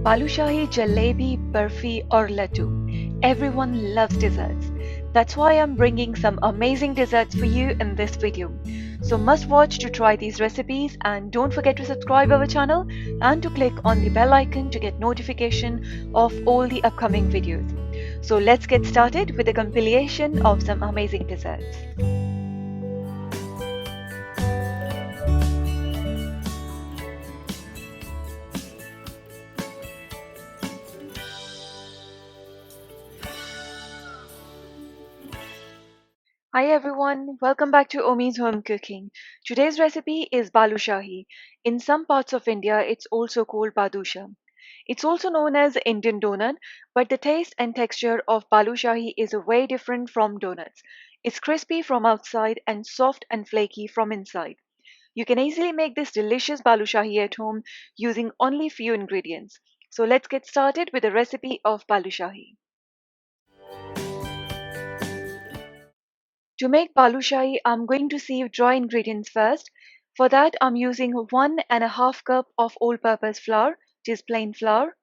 Balushahi, jalebi, burfi, or laddu. Everyone loves desserts. That's why I'm bringing some amazing desserts for you in this video. So must watch to try these recipes, and don't forget to subscribe our channel and to click on the bell icon to get notification of all the upcoming videos. So let's get started with a compilation of some amazing desserts. Hi everyone, welcome back to Omi's Home Cooking. Today's recipe is Balushahi. In some parts of India, it's also called Badusha. It's also known as Indian donut, but the taste and texture of Balushahi is way different from donuts. It's crispy from outside and soft and flaky from inside. You can easily make this delicious Balushahi at home using only few ingredients. So let's get started with the recipe of Balushahi. To make balushahi, I'm going to sieve dry ingredients first. For that, I'm using 1.5 cup of all-purpose flour, which is plain flour.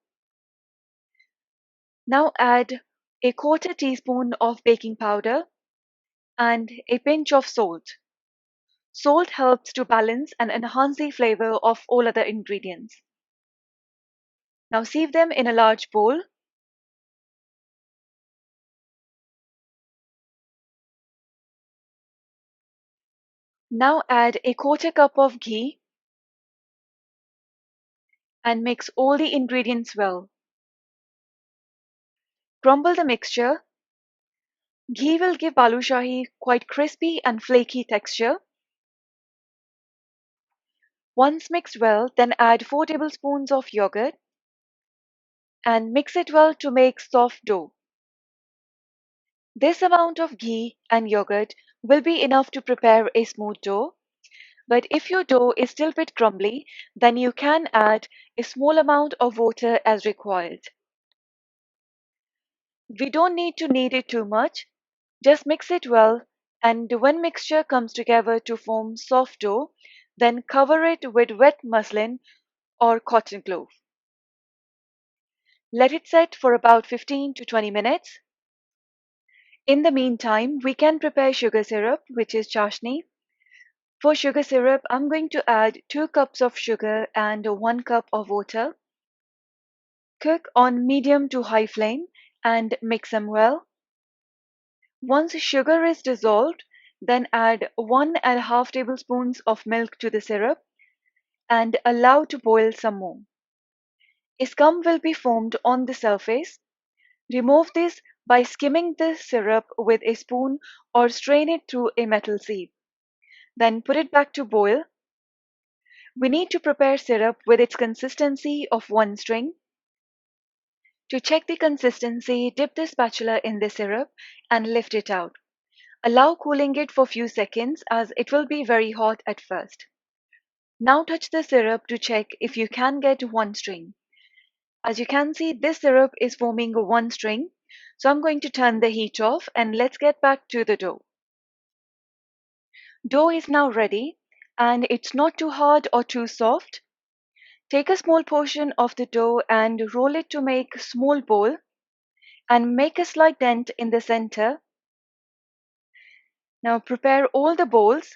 Now add a quarter teaspoon of baking powder and a pinch of salt. Salt helps to balance and enhance the flavor of all other ingredients. Now sieve them in a large bowl. Now add a quarter cup of ghee and mix all the ingredients well. Crumble the mixture. Ghee will give balushahi quite crispy and flaky texture. Once mixed well, then add 4 tablespoons of yogurt and mix it well to make soft dough. This amount of ghee and yogurt will be enough to prepare a smooth dough. But if your dough is still a bit crumbly, then you can add a small amount of water as required. We don't need to knead it too much. Just mix it well, and when mixture comes together to form soft dough, then cover it with wet muslin or cotton cloth. Let it set for about 15 to 20 minutes. In the meantime, we can prepare sugar syrup, which is chashni. For sugar syrup, I'm going to add 2 cups of sugar and 1 cup of water. Cook on medium to high flame and mix them well. Once sugar is dissolved, then add 1.5 tablespoons of milk to the syrup and allow to boil some more. A scum will be formed on the surface. Remove this by skimming the syrup with a spoon or strain it through a metal sieve. Then put it back to boil. We need to prepare syrup with its consistency of one string. To check the consistency, dip the spatula in the syrup and lift it out. Allow cooling it for few seconds as it will be very hot at first. Now touch the syrup to check if you can get one string. As you can see, this syrup is forming one string. So I'm going to turn the heat off and let's get back to the dough. Dough is now ready and it's not too hard or too soft. Take a small portion of the dough and roll it to make a small bowl and make a slight dent in the center. Now prepare all the bowls.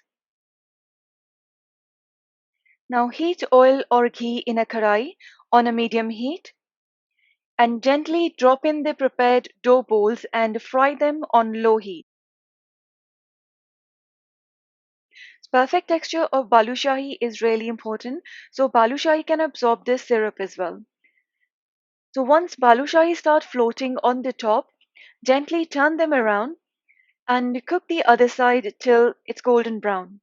Now heat oil or ghee in a karai on a medium heat and gently drop in the prepared dough balls and fry them on low heat. Perfect texture of balushahi is really important, so balushahi can absorb this syrup as well. So once balushahi start floating on the top, gently turn them around and cook the other side till it's golden brown.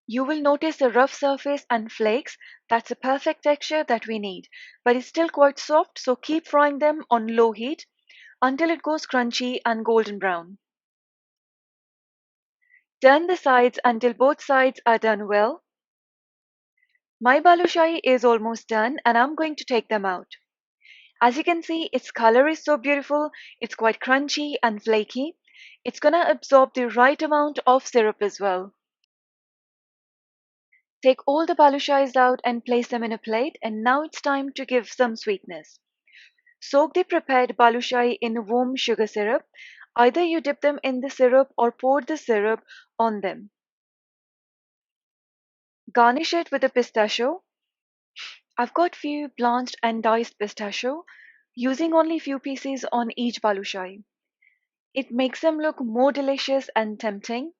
You will notice a rough surface and flakes. That's a perfect texture that we need, but it's still quite soft, so keep frying them on low heat until it goes crunchy and golden brown. Turn the sides until both sides are done well. My balushai is almost done and I'm going to take them out. As you can see, its color is so beautiful, it's quite crunchy and flaky. It's gonna absorb the right amount of syrup as well. Take all the balushais out and place them in a plate, and now it's time to give some sweetness. Soak the prepared balushahi in warm sugar syrup. Either you dip them in the syrup or pour the syrup on them. Garnish it with a pistachio. I've got few blanched and diced pistachio, using only few pieces on each balushahi. It makes them look more delicious and tempting.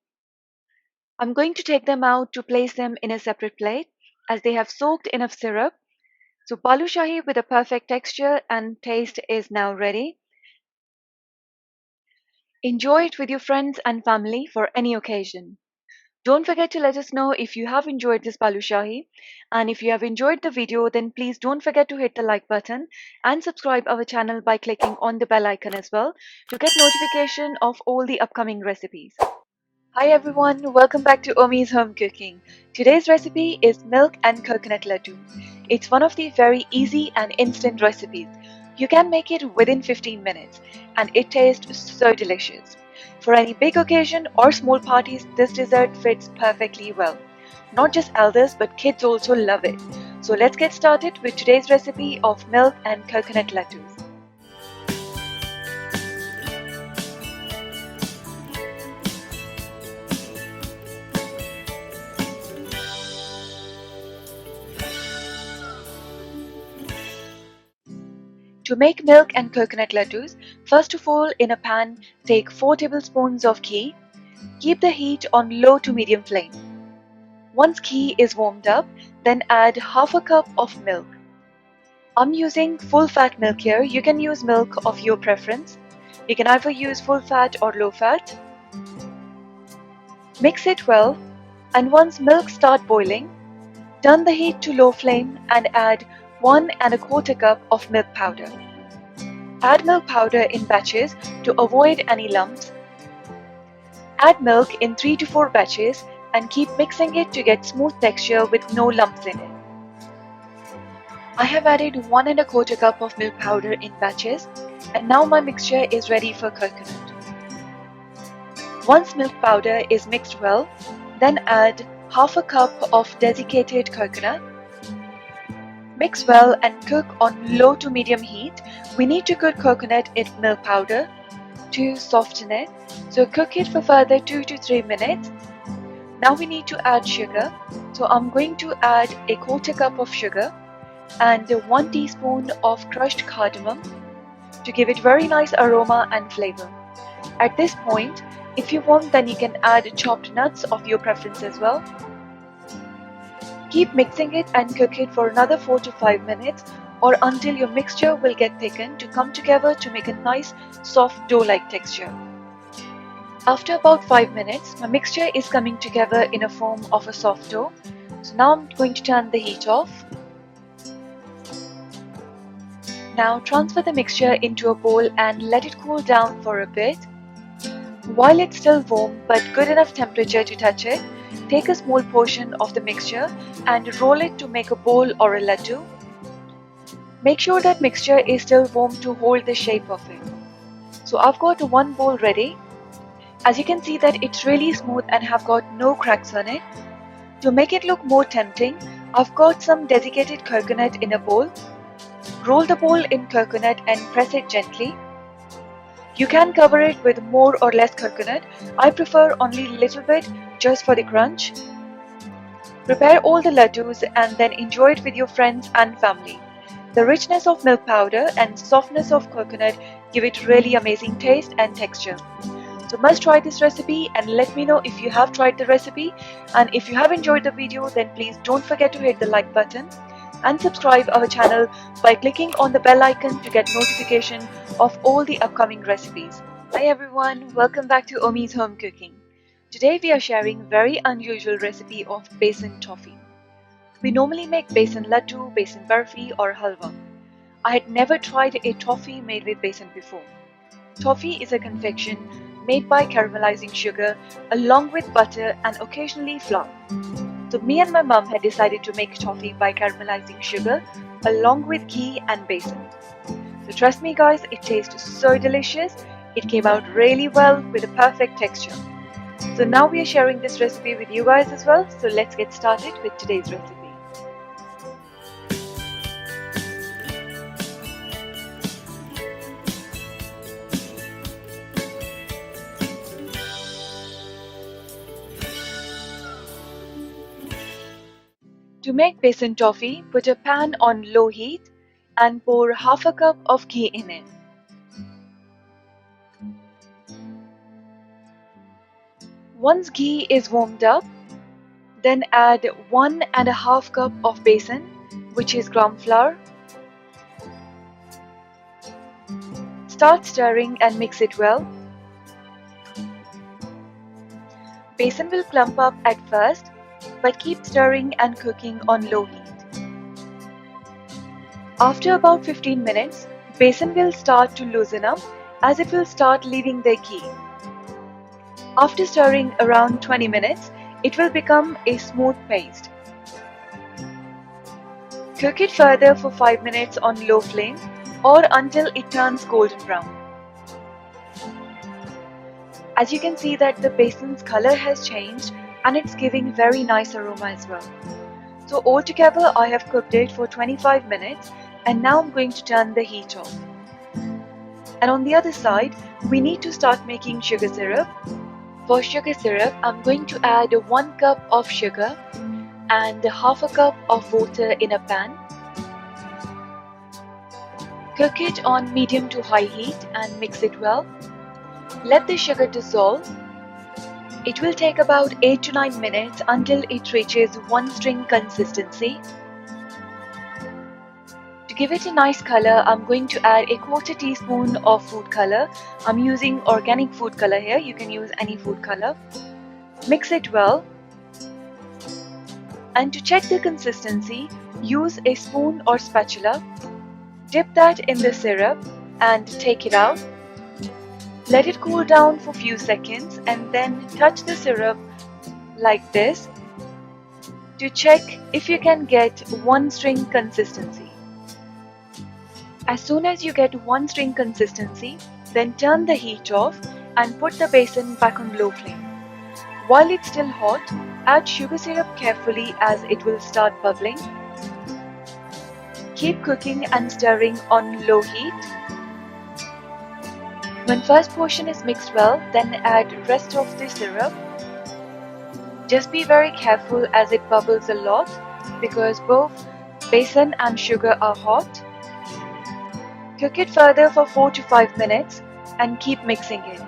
I'm going to take them out to place them in a separate plate as they have soaked enough syrup. So balushahi with a perfect texture and taste is now ready. Enjoy it with your friends and family for any occasion. Don't forget to let us know if you have enjoyed this balushahi, and if you have enjoyed the video, then please don't forget to hit the like button and subscribe our channel by clicking on the bell icon as well to get notification of all the upcoming recipes. Hi everyone, welcome back to Omi's Home Cooking. Today's recipe is milk and coconut ladoo. It's one of the very easy and instant recipes. You can make it within 15 minutes and it tastes so delicious. For any big occasion or small parties, this dessert fits perfectly well. Not just elders but kids also love it. So let's get started with today's recipe of milk and coconut ladoos. To make milk and coconut ladoos, first of all in a pan, take 4 tablespoons of ghee. Keep the heat on low to medium flame. Once ghee is warmed up, then add half a cup of milk. I'm using full fat milk here. You can use milk of your preference. You can either use full fat or low fat. Mix it well, and once milk starts boiling, turn the heat to low flame and add 1¼ cup of milk powder. Add milk powder in batches to avoid any lumps. Add milk in 3 to 4 batches and keep mixing it to get smooth texture with no lumps in it. I have added 1¼ cup of milk powder in batches, and now my mixture is ready for coconut. Once milk powder is mixed well, then add half a cup of desiccated coconut. Mix well and cook on low to medium heat. We need to cook coconut in milk powder to soften it, so cook it for further 2 to 3 minutes. Now we need to add sugar, so I'm going to add 1/4 cup of sugar and 1 teaspoon of crushed cardamom to give it very nice aroma and flavor. At this point, if you want, then you can add chopped nuts of your preference as well. Keep mixing it and cook it for another 4 to 5 minutes or until your mixture will get thickened to come together to make a nice soft dough-like texture. After about 5 minutes, my mixture is coming together in a form of a soft dough. So now I'm going to turn the heat off. Now transfer the mixture into a bowl and let it cool down for a bit. While it's still warm but good enough temperature to touch it, take a small portion of the mixture and roll it to make a bowl or a ladoo. Make sure that mixture is still warm to hold the shape of it. So I've got one bowl ready. As you can see that it's really smooth and have got no cracks on it. To make it look more tempting, I've got some desiccated coconut in a bowl. Roll the bowl in coconut and press it gently. You can cover it with more or less coconut. I prefer only a little bit just for the crunch. Prepare all the ladoos and then enjoy it with your friends and family. The richness of milk powder and softness of coconut give it really amazing taste and texture. So must try this recipe and let me know if you have tried the recipe, and if you have enjoyed the video then please don't forget to hit the like button and subscribe our channel by clicking on the bell icon to get notification of all the upcoming recipes. Hi everyone, welcome back to Omi's Home Cooking. Today we are sharing very unusual recipe of Besan toffee. We normally make Besan Ladoo, Besan Burfi or Halwa. I had never tried a toffee made with besan before. Toffee is a confection made by caramelizing sugar along with butter and occasionally flour. So me and my mum had decided to make toffee by caramelizing sugar along with ghee and besan. So trust me guys, it tastes so delicious. It came out really well with a perfect texture. So now we are sharing this recipe with you guys as well. So let's get started with today's recipe. To make besan toffee, put a pan on low heat and pour half a cup of ghee in it. Once ghee is warmed up, then add 1.5 cup of besan, which is gram flour. Start stirring and mix it well. Besan will clump up at first, but keep stirring and cooking on low heat. After about 15 minutes, besan will start to loosen up as it will start leaving the ghee. After stirring around 20 minutes, it will become a smooth paste. Cook it further for 5 minutes on low flame or until it turns golden brown. As you can see that the besan's color has changed and it's giving very nice aroma as well. So altogether I have cooked it for 25 minutes and now I'm going to turn the heat off. And on the other side, we need to start making sugar syrup. For sugar syrup, I'm going to add 1 cup of sugar and half a cup of water in a pan. Cook it on medium to high heat and mix it well. Let the sugar dissolve. It will take about 8 to 9 minutes until it reaches one string consistency. To give it a nice color, I'm going to add a 1/4 teaspoon of food color. I'm using organic food color here, you can use any food color. Mix it well. And to check the consistency, use a spoon or spatula. Dip that in the syrup and take it out. Let it cool down for a few seconds and then touch the syrup like this to check if you can get one string consistency. As soon as you get one string consistency, then turn the heat off and put the besan back on low flame. While it's still hot, add sugar syrup carefully as it will start bubbling. Keep cooking and stirring on low heat. When first portion is mixed well, then add rest of the syrup. Just be very careful as it bubbles a lot because both besan and sugar are hot. Cook it further for 4 to 5 minutes and keep mixing it.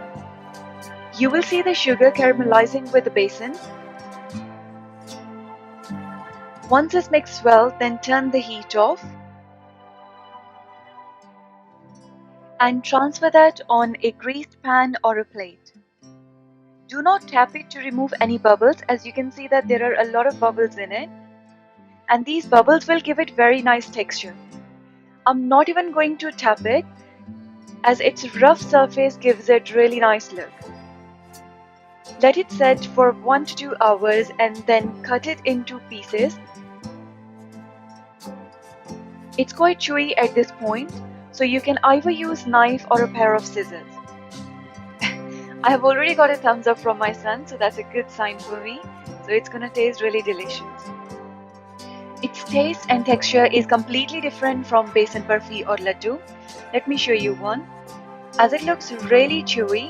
You will see the sugar caramelizing with the besan. Once it's mixed well, then turn the heat off and transfer that on a greased pan or a plate. Do not tap it to remove any bubbles, as you can see that there are a lot of bubbles in it, and these bubbles will give it very nice texture. I'm not even going to tap it as its rough surface gives it really nice look. Let it set for 1 to 2 hours and then cut it into pieces. It's quite chewy at this point, so you can either use knife or a pair of scissors. I have already got a thumbs up from my son, so that's a good sign for me. So it's gonna taste really delicious. Its taste and texture is completely different from besan burfi or laddu. Let me show you one. As it looks really chewy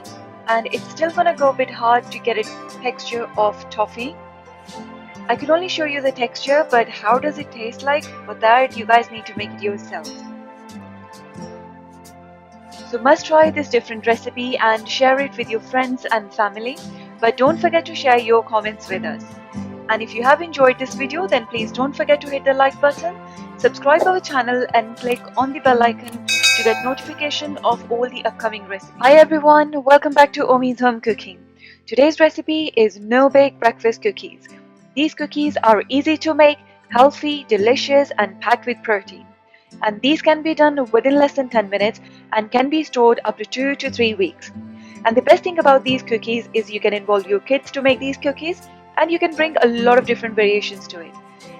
and it's still gonna go a bit hard to get a texture of toffee. I could only show you the texture, but how does it taste like? For that, you guys need to make it yourselves. So must try this different recipe and share it with your friends and family. But don't forget to share your comments with us. And if you have enjoyed this video, then please don't forget to hit the like button, subscribe our channel and click on the bell icon to get notification of all the upcoming recipes. Hi everyone, welcome back to Omi's Home Cooking. Today's recipe is no-bake breakfast cookies. These cookies are easy to make, healthy, delicious and packed with protein. And these can be done within less than 10 minutes and can be stored up to 2 to 3 weeks. And the best thing about these cookies is you can involve your kids to make these cookies and you can bring a lot of different variations to it.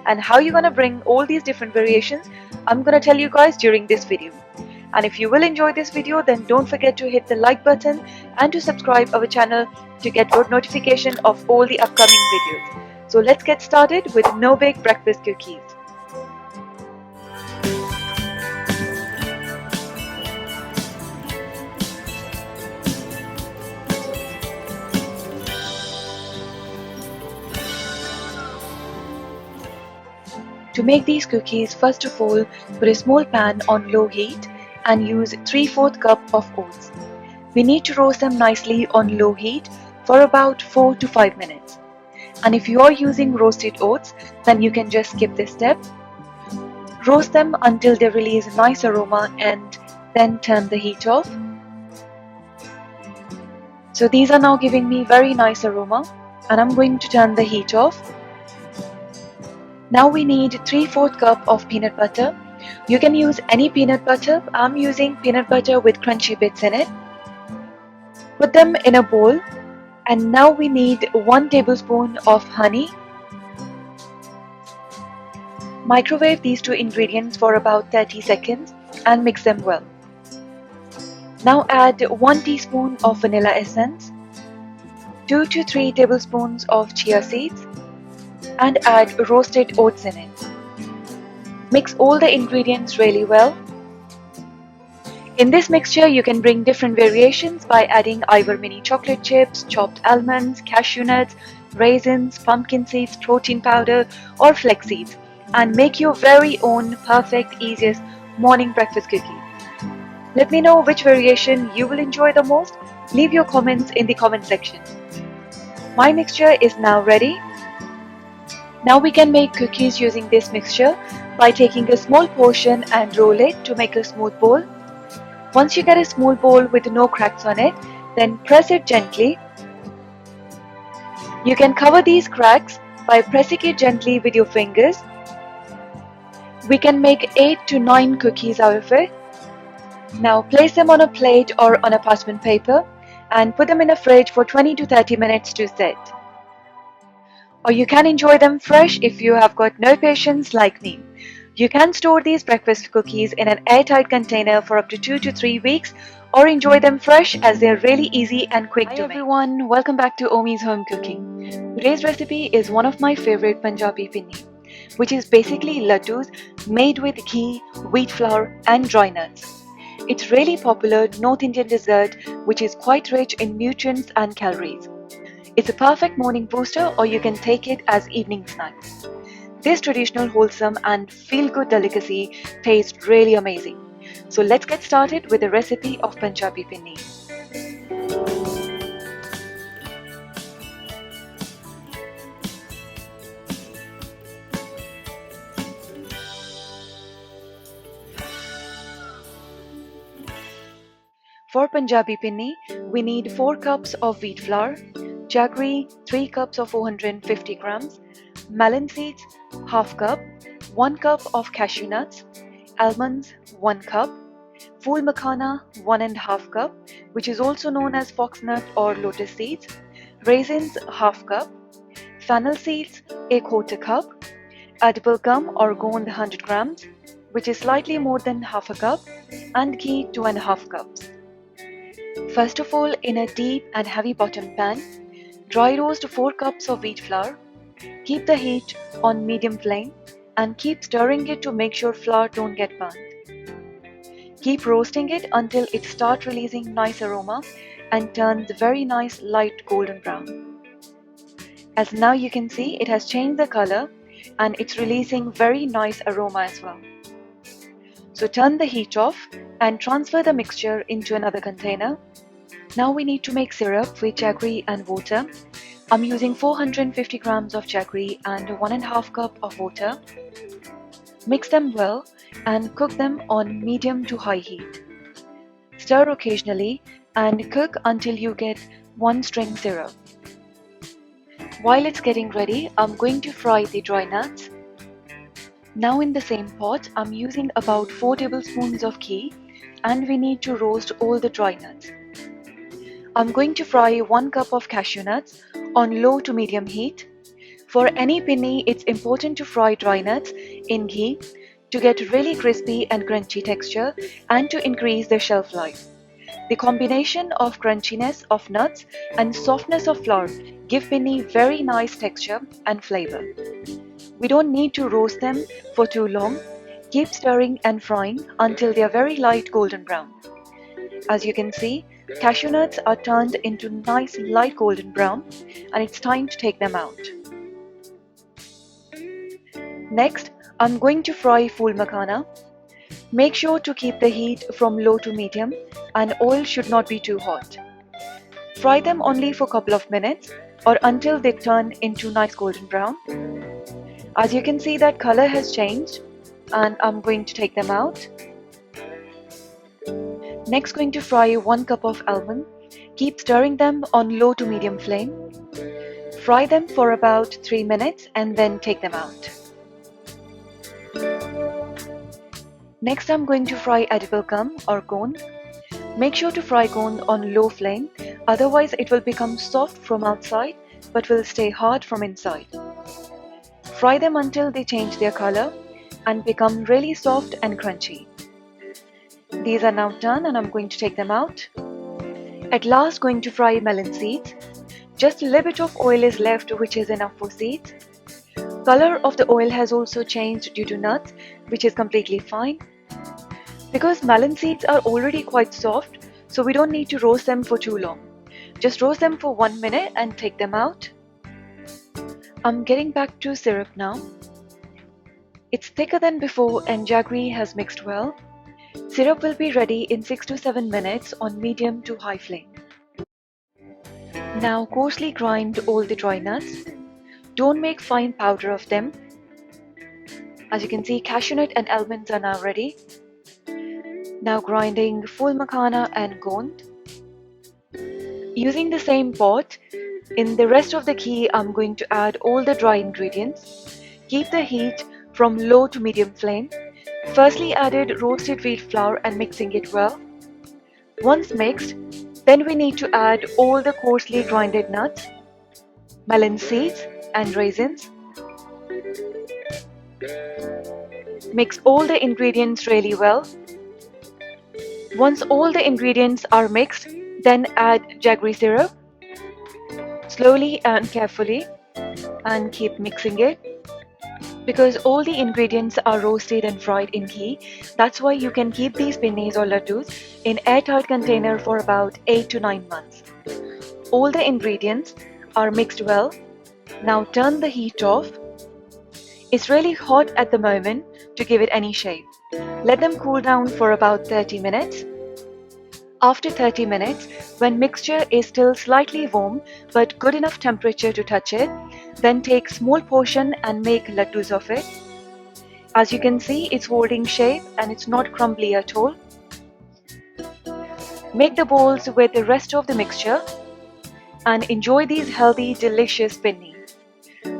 And how you're gonna bring all these different variations, I'm gonna tell you guys during this video. And if you will enjoy this video, then don't forget to hit the like button and to subscribe our channel to get notification of all the upcoming videos. So let's get started with no-bake breakfast cookies. To make these cookies, first of all, put a small pan on low heat and use 3/4 cup of oats. We need to roast them nicely on low heat for about 4 to 5 minutes. And if you are using roasted oats, then you can just skip this step. Roast them until they release a nice aroma and then turn the heat off. So these are now giving me very nice aroma and I'm going to turn the heat off. Now we need 3/4 cup of peanut butter. You can use any peanut butter. I'm using peanut butter with crunchy bits in it. Put them in a bowl and now we need 1 tablespoon of honey. Microwave these two ingredients for about 30 seconds and mix them well. Now add 1 teaspoon of vanilla essence, 2 to 3 tablespoons of chia seeds, and add roasted oats in it. Mix all the ingredients really well. In this mixture, you can bring different variations by adding either mini chocolate chips, chopped almonds, cashew nuts, raisins, pumpkin seeds, protein powder, or flex seeds, and make your very own perfect, easiest morning breakfast cookie. Let me know which variation you will enjoy the most. Leave your comments in the comment section. My mixture is now ready. Now we can make cookies using this mixture by taking a small portion and roll it to make a smooth ball. Once you get a smooth ball with no cracks on it, then press it gently. You can cover these cracks by pressing it gently with your fingers. We can make 8 to 9 cookies out of it. Now place them on a plate or on a parchment paper and put them in a fridge for 20 to 30 minutes to set. Or you can enjoy them fresh if you have got no patience like me. You can store these breakfast cookies in an airtight container for up to 2 to 3 weeks or enjoy them fresh as they're really easy and quick to make. Hi everyone, welcome back to Omi's Home Cooking. Today's recipe is one of my favorite Punjabi Pinni, which is basically laddus made with ghee, wheat flour and dry nuts. It's really popular North Indian dessert which is quite rich in nutrients and calories. It's a perfect morning booster or you can take it as evening snack. This traditional wholesome and feel-good delicacy tastes really amazing. So let's get started with the recipe of Punjabi Pinni. For Punjabi Pinni, we need 4 cups of wheat flour, jaggery 3 cups or 450 grams, melon seeds half cup, 1 cup of cashew nuts, almonds 1 cup, fool makhana 1.5 cup, which is also known as foxnut or lotus seeds, raisins half cup, fennel seeds 1/4 cup, edible gum or gond 100 grams, which is slightly more than half a cup, and ghee 2.5 cups. First of all, in a deep and heavy bottom pan, dry roast 4 cups of wheat flour. Keep the heat on medium flame and keep stirring it to make sure flour don't get burnt. Keep roasting it until it starts releasing nice aroma and turns very nice light golden brown. As now you can see, it has changed the color and it's releasing very nice aroma as well. So turn the heat off and transfer the mixture into another container. Now we need to make syrup with jaggery and water. I'm using 450 grams of jaggery and 1.5 cup of water. Mix them well and cook them on medium to high heat. Stir occasionally and cook until you get 1 string syrup. While it's getting ready, I'm going to fry the dry nuts. Now in the same pot, I'm using about 4 tablespoons of ghee and we need to roast all the dry nuts. I'm going to fry 1 cup of cashew nuts on low to medium heat. For any pinni, it's important to fry dry nuts in ghee to get really crispy and crunchy texture and to increase their shelf life. The combination of crunchiness of nuts and softness of flour give pinni very nice texture and flavor. We don't need to roast them for too long. Keep stirring and frying until they are very light golden brown. As you can see, cashew nuts are turned into nice light golden brown and it's time to take them out. Next, I'm going to fry full makhana. Make sure to keep the heat from low to medium and oil should not be too hot. Fry them only for a couple of minutes or until they turn into nice golden brown. As you can see, that color has changed and I'm going to take them out. Next, going to fry 1 cup of almond. Keep stirring them on low to medium flame. Fry them for about 3 minutes and then take them out. Next, I'm going to fry edible gum or cone. Make sure to fry cone on low flame, otherwise it will become soft from outside but will stay hard from inside. Fry them until they change their color and become really soft and crunchy. These are now done and I'm going to take them out. At last, going to fry melon seeds. Just a little bit of oil is left, which is enough for seeds. Color of the oil has also changed due to nuts, which is completely fine. Because melon seeds are already quite soft, so we don't need to roast them for too long. Just roast them for 1 minute and take them out. I'm getting back to syrup now. It's thicker than before and jaggery has mixed well. Syrup will be ready in 6 to 7 minutes on medium to high flame. Now coarsely grind all the dry nuts. Don't make fine powder of them. As you can see, cashew nut and almonds are now ready. Now grinding full makhana and gond. Using the same pot, in the rest of the ghee I'm going to add all the dry ingredients. Keep the heat from low to medium flame. Firstly added roasted wheat flour and mixing it well. Once mixed, then we need to add all the coarsely grinded nuts, melon seeds and raisins. Mix all the ingredients really well. Once all the ingredients are mixed, then add jaggery syrup. Slowly and carefully and keep mixing it. Because all the ingredients are roasted and fried in ghee, that's why you can keep these pinnis or laddus in airtight container for about 8 to 9 months. All the ingredients are mixed well. Now turn the heat off. It's really hot at the moment to give it any shape. Let them cool down for about 30 minutes. After 30 minutes, when mixture is still slightly warm but good enough temperature to touch it, then take small portion and make laddus of it. As you can see, it's holding shape and it's not crumbly at all. Make the balls with the rest of the mixture and enjoy these healthy, delicious pinni.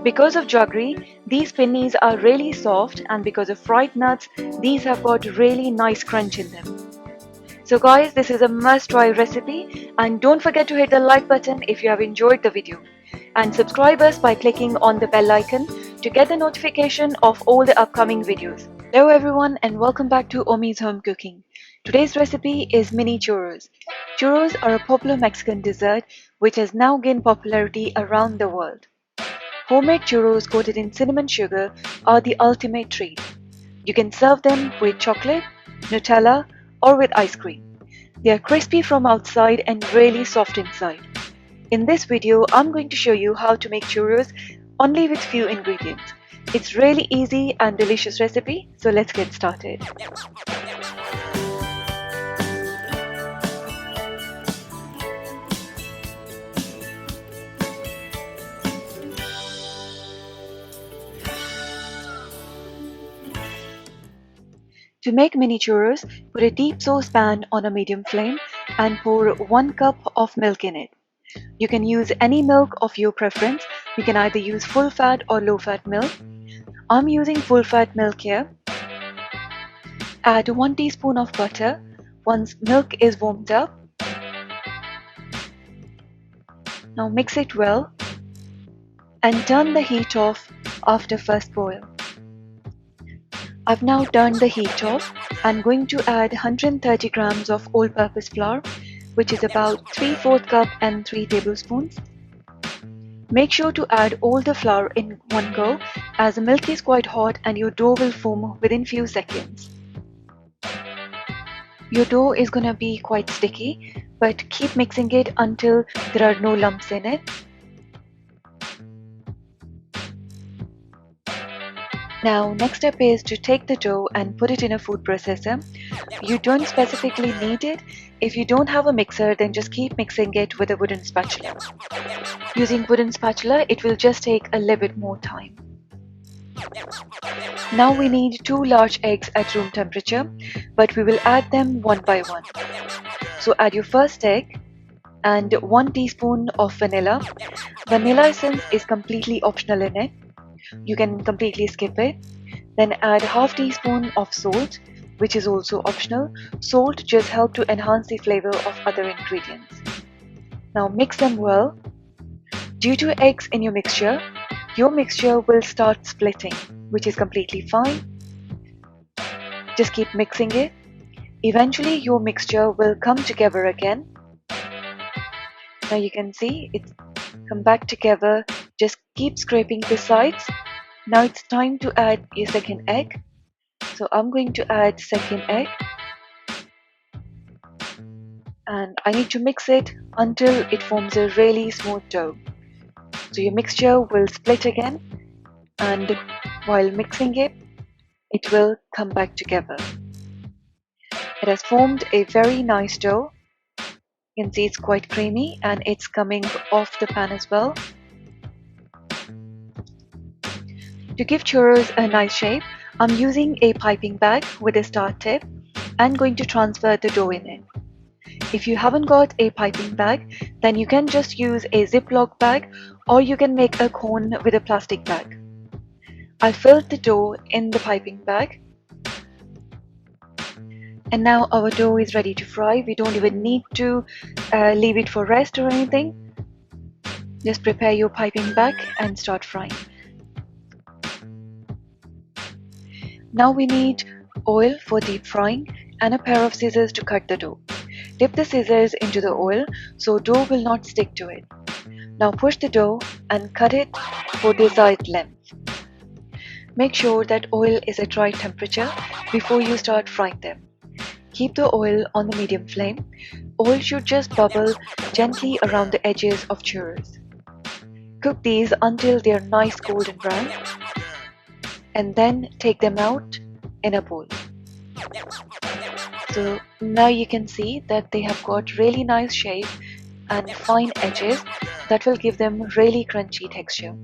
Because of jaggery, these pinnis are really soft, and because of fried nuts, these have got really nice crunch in them. So guys, this is a must-try recipe, and don't forget to hit the like button if you have enjoyed the video. And subscribe us by clicking on the bell icon to get the notification of all the upcoming videos. Hello everyone and welcome back to Omi's Home Cooking. Today's recipe is mini churros. Churros are a popular Mexican dessert which has now gained popularity around the world. Homemade churros coated in cinnamon sugar are the ultimate treat. You can serve them with chocolate, Nutella, or with ice cream. They are crispy from outside and really soft inside. In this video, I'm going to show you how to make churros only with few ingredients. It's really easy and delicious recipe, so let's get started. To make mini churros, put a deep saucepan on a medium flame and pour 1 cup of milk in it. You can use any milk of your preference. You can either use full fat or low fat milk. I'm using full fat milk here. Add 1 teaspoon of butter once milk is warmed up. Now mix it well and turn the heat off after first boil. I've now turned the heat off. I'm going to add 130 grams of all-purpose flour, which is about 3/4 cup and 3 tablespoons. Make sure to add all the flour in one go, as the milk is quite hot and your dough will form within few seconds. Your dough is gonna be quite sticky, but keep mixing it until there are no lumps in it. Now, next step is to take the dough and put it in a food processor. You don't specifically need it. If you don't have a mixer, then just keep mixing it with a wooden spatula. Using wooden spatula, it will just take a little bit more time. Now we need 2 large eggs at room temperature, but we will add them one by one. So add your first egg and 1 teaspoon of vanilla. Vanilla essence is completely optional in it. You can completely skip it. Then add half teaspoon of salt, which is also optional. Salt just helps to enhance the flavor of other ingredients. Now mix them well. Due to eggs in your mixture will start splitting, which is completely fine. Just keep mixing it. Eventually your mixture will come together again. Now you can see it's come back together. Just keep scraping the sides. Now it's time to add your second egg. So I'm going to add second egg. And I need to mix it until it forms a really smooth dough. So your mixture will split again, and while mixing it, it will come back together. It has formed a very nice dough. You can see it's quite creamy and it's coming off the pan as well. To give churros a nice shape, I'm using a piping bag with a star tip and going to transfer the dough in it. If you haven't got a piping bag, then you can just use a Ziploc bag or you can make a cone with a plastic bag. I filled the dough in the piping bag. And now our dough is ready to fry. We don't even need to leave it for rest or anything. Just prepare your piping bag and start frying. Now we need oil for deep frying and a pair of scissors to cut the dough. Dip the scissors into the oil so dough will not stick to it. Now push the dough and cut it for desired length. Make sure that oil is at right temperature before you start frying them. Keep the oil on the medium flame. Oil should just bubble gently around the edges of churros. Cook these until they are nice golden brown and then take them out in a bowl. So now you can see that they have got really nice shape and fine edges that will give them really crunchy texture.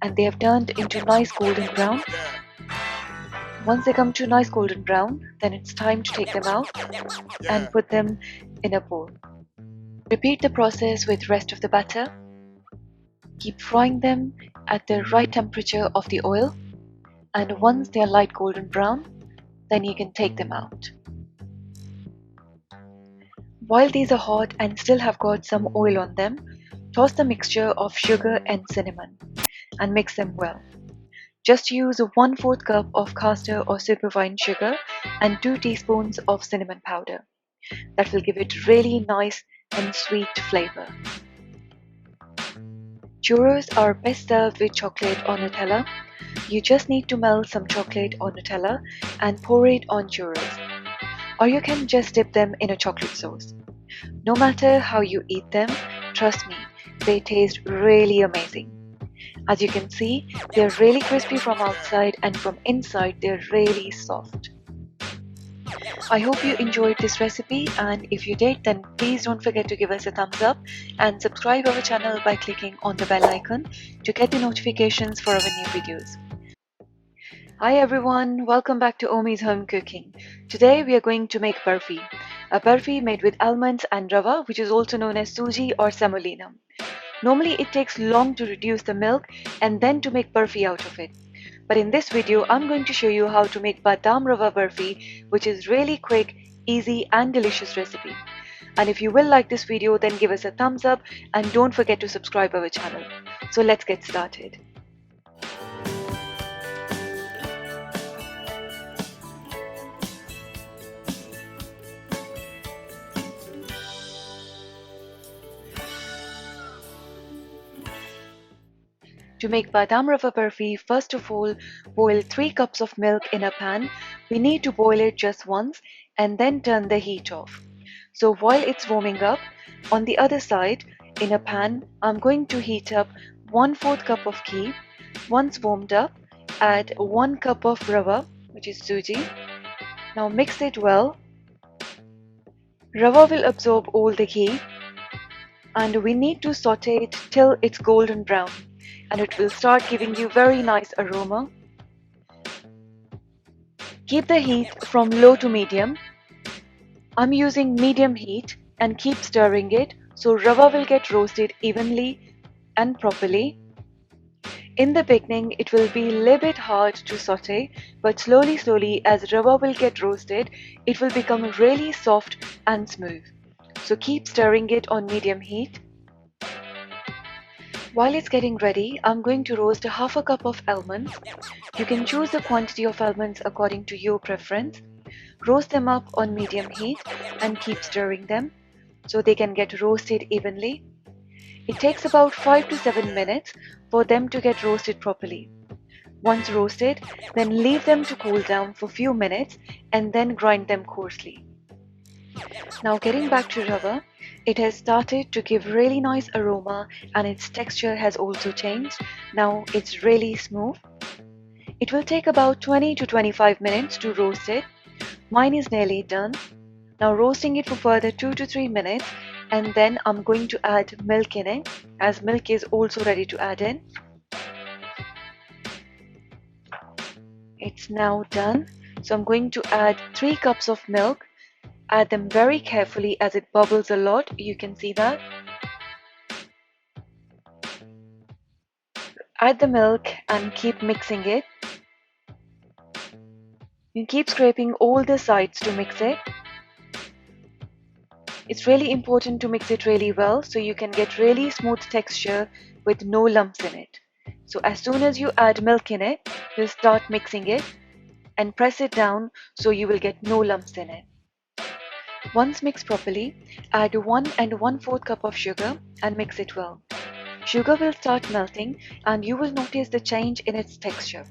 And they have turned into nice golden brown. Once they come to nice golden brown, then it's time to take them out and put them in a bowl. Repeat the process with rest of the batter. Keep frying them at the right temperature of the oil, and once they are light golden brown, then you can take them out. While these are hot and still have got some oil on them, toss the mixture of sugar and cinnamon and mix them well. Just use 1/4 cup of caster or superfine sugar and 2 teaspoons of cinnamon powder. That will give it really nice and sweet flavor. Churros are best served with chocolate or Nutella. You just need to melt some chocolate or Nutella and pour it on churros. Or you can just dip them in a chocolate sauce. No matter how you eat them, trust me, they taste really amazing. As you can see, they're really crispy from outside and from inside they're really soft. I hope you enjoyed this recipe, and if you did, then please don't forget to give us a thumbs up and subscribe our channel by clicking on the bell icon to get the notifications for our new videos. Hi everyone, welcome back to Omi's Home Cooking. Today we are going to make burfi, a burfi made with almonds and rava, which is also known as suji or semolina. Normally it takes long to reduce the milk and then to make burfi out of it. But in this video I'm going to show you how to make Badam Rava burfi, which is really quick, easy and delicious recipe. And if you will like this video, then give us a thumbs up and don't forget to subscribe our channel. So let's get started. To make Badam Rava Burfi, first of all, boil 3 cups of milk in a pan. We need to boil it just once and then turn the heat off. So while it's warming up, on the other side, in a pan, I'm going to heat up 1/4 cup of ghee. Once warmed up, add 1 cup of Rava, which is suji. Now mix it well. Rava will absorb all the ghee and we need to saute it till it's golden brown and it will start giving you very nice aroma. Keep the heat from low to medium. I'm using medium heat and keep stirring it so Rava will get roasted evenly and properly. In the beginning, it will be a little bit hard to saute, but slowly as Rava will get roasted, it will become really soft and smooth. So keep stirring it on medium heat. While it's getting ready, I'm going to roast a half a cup of almonds. You can choose the quantity of almonds according to your preference. Roast them up on medium heat and keep stirring them so they can get roasted evenly. It takes about 5 to 7 minutes for them to get roasted properly. Once roasted, then leave them to cool down for few minutes and then grind them coarsely. Now getting back to Rava, it has started to give really nice aroma and its texture has also changed. Now it's really smooth. It will take about 20 to 25 minutes to roast it. Mine is nearly done. Now roasting it for further 2 to 3 minutes and then I'm going to add milk in it as milk is also ready to add in. It's now done. So I'm going to add 3 cups of milk. Add them very carefully as it bubbles a lot. You can see that. Add the milk and keep mixing it. You keep scraping all the sides to mix it. It's really important to mix it really well so you can get really smooth texture with no lumps in it. So as soon as you add milk in it, you'll start mixing it and press it down so you will get no lumps in it. Once mixed properly, add 1 and 1/4 cup of sugar and mix it well. Sugar will start melting and you will notice the change in its texture.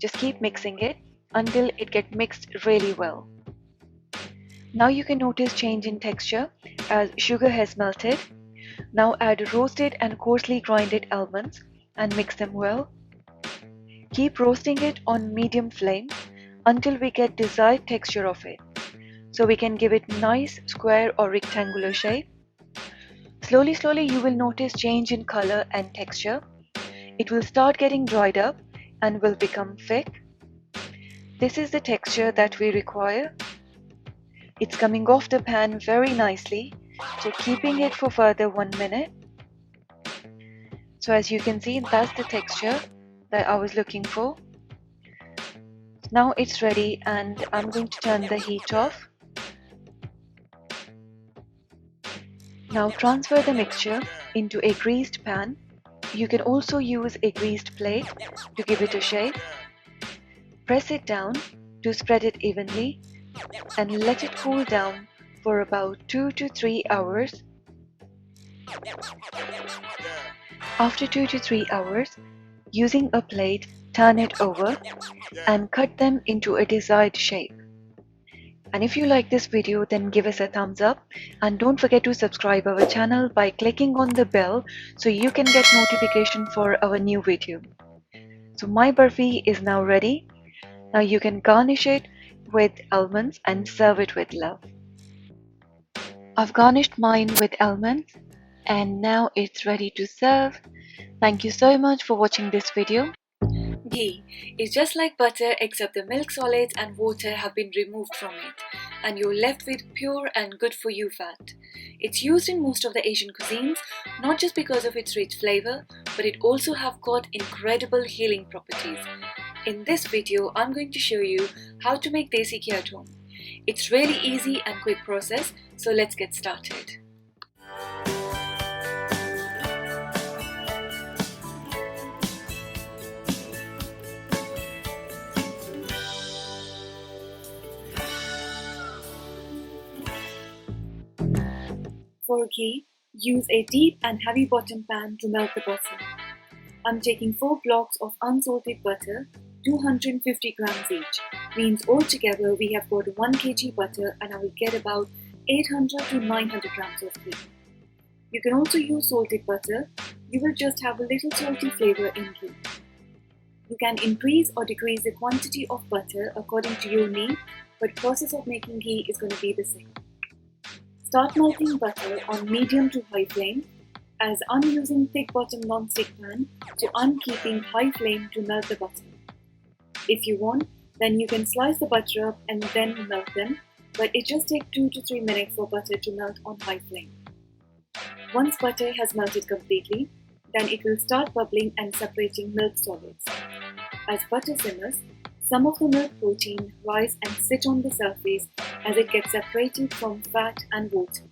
Just keep mixing it until it gets mixed really well. Now you can notice change in texture as sugar has melted. Now add roasted and coarsely grinded almonds and mix them well. Keep roasting it on medium flame until we get desired texture of it. So we can give it nice square or rectangular shape. Slowly you will notice change in color and texture. It will start getting dried up and will become thick. This is the texture that we require. It's coming off the pan very nicely, so keeping it for further 1 minute. So as you can see, that's the texture that I was looking for. Now it's ready and I'm going to turn the heat off. Now transfer the mixture into a greased pan. You can also use a greased plate to give it a shape. Press it down to spread it evenly and let it cool down for about 2 to 3 hours. After 2 to 3 hours, using a plate, turn it over and cut them into a desired shape. And if you like this video, then give us a thumbs up and don't forget to subscribe our channel by clicking on the bell so you can get notification for our new video. So my burfi is now ready. Now you can garnish it with almonds and serve it with love. I've garnished mine with almonds and now it's ready to serve. Thank you so much for watching this video. Ghee is just like butter except the milk solids and water have been removed from it and you're left with pure and good for you fat. It's used in most of the Asian cuisines not just because of its rich flavor but it also have got incredible healing properties. In this video I'm going to show you how to make desi ghee at home. It's really easy and quick process, so let's get started. For ghee, use a deep and heavy bottom pan to melt the butter. I'm taking 4 blocks of unsalted butter, 250 grams each. Means altogether we have got 1 kg butter and I will get about 800 to 900 grams of ghee. You can also use salted butter. You will just have a little salty flavor in ghee. You can increase or decrease the quantity of butter according to your need, but process of making ghee is going to be the same. Start melting butter on medium to high flame, as I'm using thick bottom non-stick pan, so I'm keeping high flame to melt the butter. If you want, then you can slice the butter up and then melt them, but it just takes 2 to 3 minutes for butter to melt on high flame. Once butter has melted completely, then it will start bubbling and separating milk solids. As butter simmers, some of the milk protein rise and sit on the surface as it gets separated from fat and water.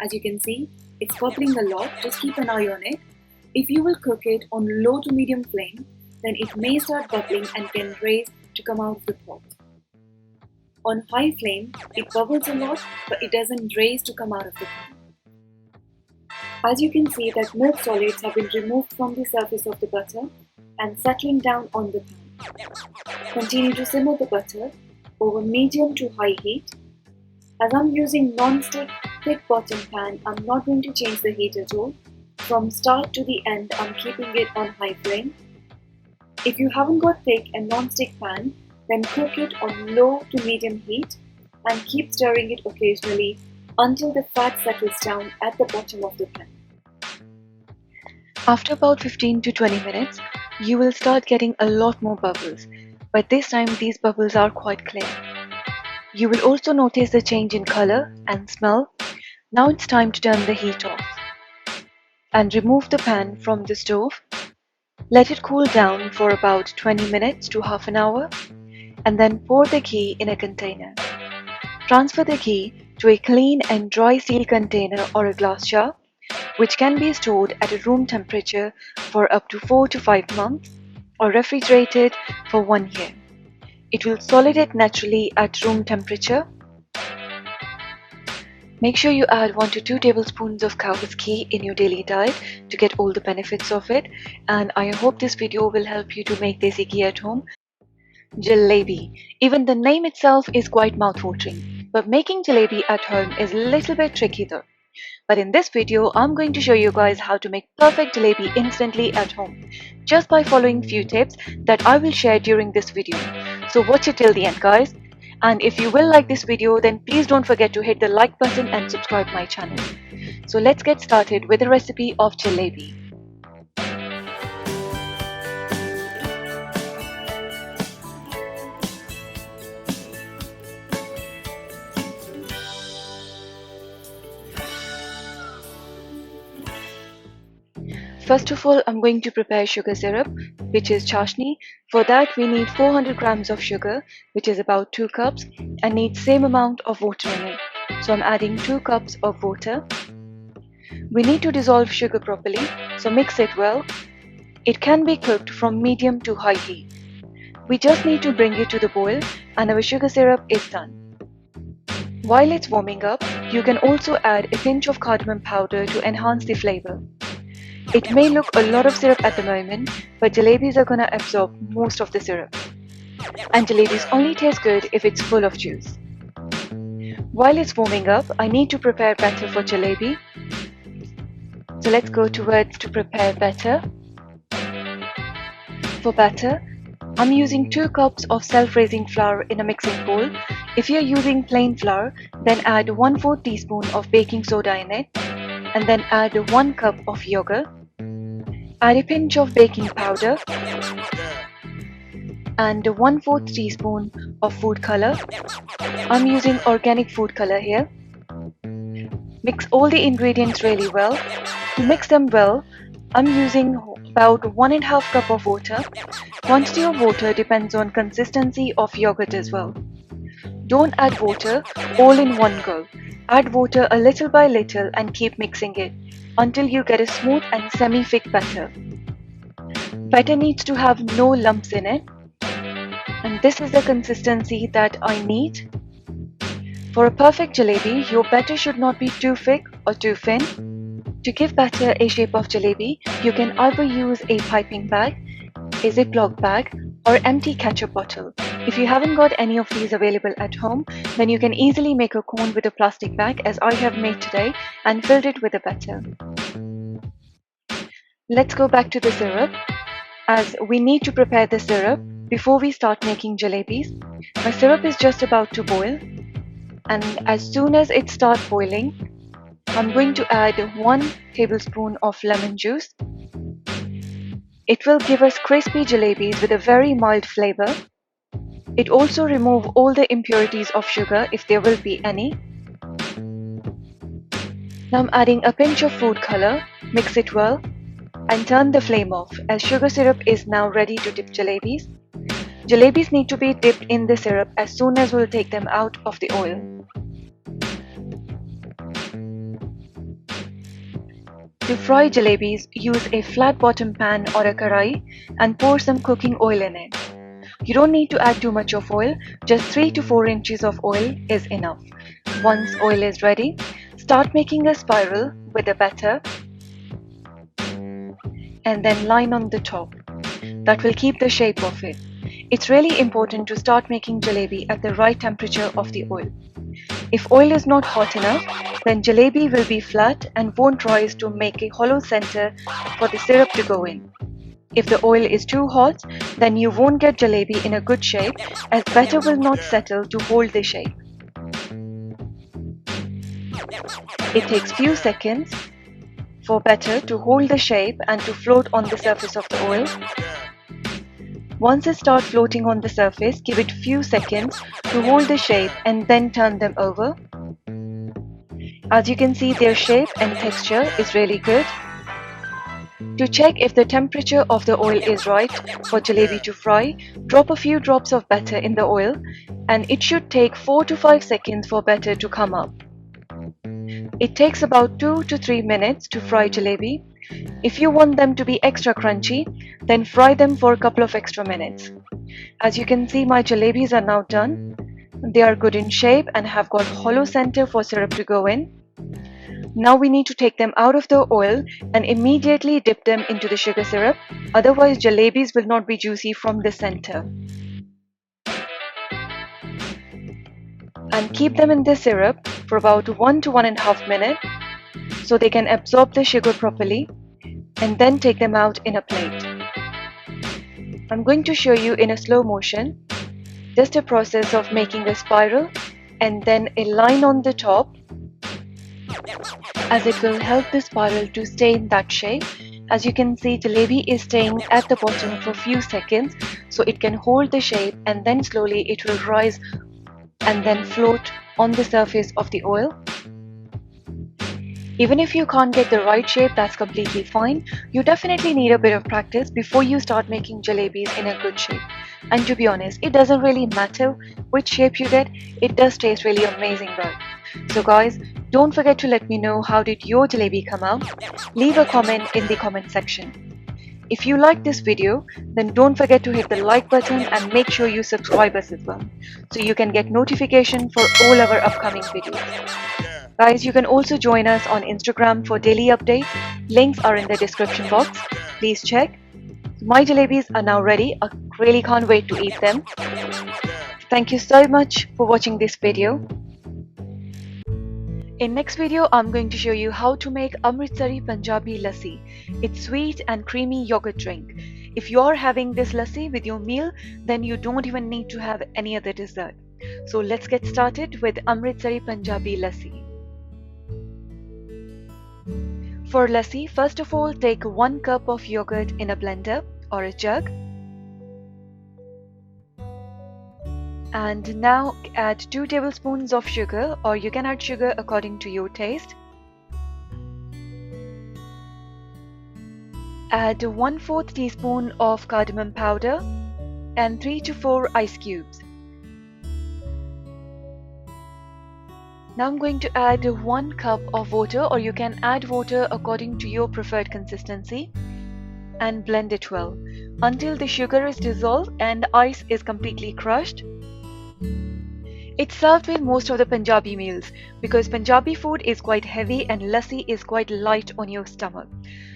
As you can see, it's bubbling a lot, just keep an eye on it. If you will cook it on low to medium flame, then it may start bubbling and can raise to come out of the pot. On high flame, it bubbles a lot, but it doesn't raise to come out of the pan. As you can see that milk solids have been removed from the surface of the butter and settling down on the pan. Continue to simmer the butter over medium to high heat. As I'm using non-stick thick bottom pan, I'm not going to change the heat at all. From start to the end, I'm keeping it on high flame. If you haven't got thick and non-stick pan, then cook it on low to medium heat and keep stirring it occasionally until the fat settles down at the bottom of the pan. After about 15 to 20 minutes, you will start getting a lot more bubbles, but this time these bubbles are quite clear. You will also notice the change in color and smell. Now it's time to turn the heat off and remove the pan from the stove. Let it cool down for about 20 minutes to half an hour and then pour the ghee in a container. Transfer the ghee to a clean and dry sealed container or a glass jar, which can be stored at a room temperature for up to 4 to 5 months or refrigerated for 1 year. It will solidate naturally at room temperature. Make sure you add 1 to 2 tablespoons of cow's ghee in your daily diet to get all the benefits of it, and I hope this video will help you to make desi ghee at home. Jalebi. Even the name itself is quite mouth-watering, but making jalebi at home is a little bit tricky though. But in this video, I'm going to show you guys how to make perfect jalebi instantly at home, just by following few tips that I will share during this video. So watch it till the end, guys. And if you will like this video, then please don't forget to hit the like button and subscribe my channel. So let's get started with the recipe of jalebi. First of all, I'm going to prepare sugar syrup, which is chashni. For that, we need 400 grams of sugar, which is about 2 cups, and need same amount of water in it. So I'm adding 2 cups of water. We need to dissolve sugar properly, so mix it well. It can be cooked from medium to high heat. We just need to bring it to the boil, and our sugar syrup is done. While it's warming up, you can also add a pinch of cardamom powder to enhance the flavor. It may look a lot of syrup at the moment, but jalebis are gonna absorb most of the syrup. And jalebis only taste good if it's full of juice. While it's warming up, I need to prepare batter for jalebi. So let's go towards to prepare batter. For batter, I'm using 2 cups of self-raising flour in a mixing bowl. If you're using plain flour, then add 1/4 teaspoon of baking soda in it, and then add 1 cup of yogurt. Add a pinch of baking powder and 1/4 teaspoon of food color. I'm using organic food color here. Mix all the ingredients really well. To mix them well, I'm using about 1½ cup of water. Quantity of water depends on consistency of yogurt as well. Don't add water all in one go. Add water a little by little and keep mixing it until you get a smooth and semi-thick batter. Batter needs to have no lumps in it, and this is the consistency that I need. For a perfect jalebi, your batter should not be too thick or too thin. To give batter a shape of jalebi, you can either use a piping bag, a Ziploc bag, or empty ketchup bottle. If you haven't got any of these available at home, then you can easily make a cone with a plastic bag as I have made today and filled it with the batter. Let's go back to the syrup, as we need to prepare the syrup before we start making jalebis. My syrup is just about to boil, and as soon as it starts boiling, I'm going to add 1 tablespoon of lemon juice. It will give us crispy jalebis with a very mild flavor. It also removes all the impurities of sugar if there will be any. Now I'm adding a pinch of food color, mix it well, and turn the flame off as sugar syrup is now ready to dip jalebis. Jalebis need to be dipped in the syrup as soon as we'll take them out of the oil. To fry jalebis, use a flat bottom pan or a karai and pour some cooking oil in it. You don't need to add too much of oil, just 3 to 4 inches of oil is enough. Once oil is ready, start making a spiral with the batter and then line on the top. That will keep the shape of it. It's really important to start making jalebi at the right temperature of the oil. If oil is not hot enough, then jalebi will be flat and won't rise to make a hollow center for the syrup to go in. If the oil is too hot, then you won't get jalebi in a good shape as batter will not settle to hold the shape. It takes few seconds for batter to hold the shape and to float on the surface of the oil. Once it starts floating on the surface, give it few seconds to hold the shape and then turn them over. As you can see, their shape and texture is really good. To check if the temperature of the oil is right for jalebi to fry, drop a few drops of batter in the oil and it should take 4 to 5 seconds for batter to come up. It takes about 2 to 3 minutes to fry jalebi. If you want them to be extra crunchy, then fry them for a couple of extra minutes. As you can see, my jalebis are now done. They are good in shape and have got hollow center for syrup to go in. Now we need to take them out of the oil and immediately dip them into the sugar syrup, otherwise jalebis will not be juicy from the center. And keep them in the syrup for about 1 to 1.5 minutes so they can absorb the sugar properly, and then take them out in a plate. I'm going to show you in a slow motion just a process of making a spiral and then a line on the top, as it will help the spiral to stay in that shape. As you can see, jalebi is staying at the bottom for a few seconds so it can hold the shape, and then slowly it will rise and then float on the surface of the oil. Even if you can't get the right shape, that's completely fine. You definitely need a bit of practice before you start making jalebis in a good shape. And to be honest, it doesn't really matter which shape you get, it does taste really amazing though. So guys, don't forget to let me know how did your jalebi come out. Leave a comment in the comment section. If you like this video, then don't forget to hit the like button and make sure you subscribe us as well, so you can get notification for all our upcoming videos. Guys, you can also join us on Instagram for daily updates. Links are in the description box. Please check. My jalebis are now ready. I really can't wait to eat them. Thank you so much for watching this video. In next video, I'm going to show you how to make Amritsari Punjabi lassi. It's sweet and creamy yogurt drink. If you are having this lassi with your meal, then you don't even need to have any other dessert. So let's get started with Amritsari Punjabi lassi. For lassi, first of all, take 1 cup of yogurt in a blender or a jug. And now add 2 tablespoons of sugar, or you can add sugar according to your taste. Add 1/4 teaspoon of cardamom powder and 3 to 4 ice cubes. Now I'm going to add 1 cup of water, or you can add water according to your preferred consistency, and blend it well until the sugar is dissolved and ice is completely crushed. It's served with most of the Punjabi meals because Punjabi food is quite heavy and lassi is quite light on your stomach,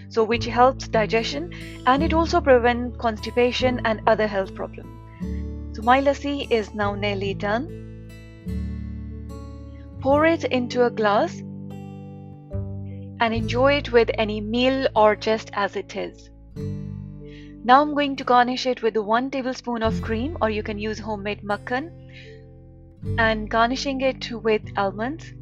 so which helps digestion and it also prevents constipation and other health problems. So my lassi is now nearly done. Pour it into a glass and enjoy it with any meal or just as it is. Now I'm going to garnish it with 1 tablespoon of cream, or you can use homemade makhan, and garnishing it with almonds.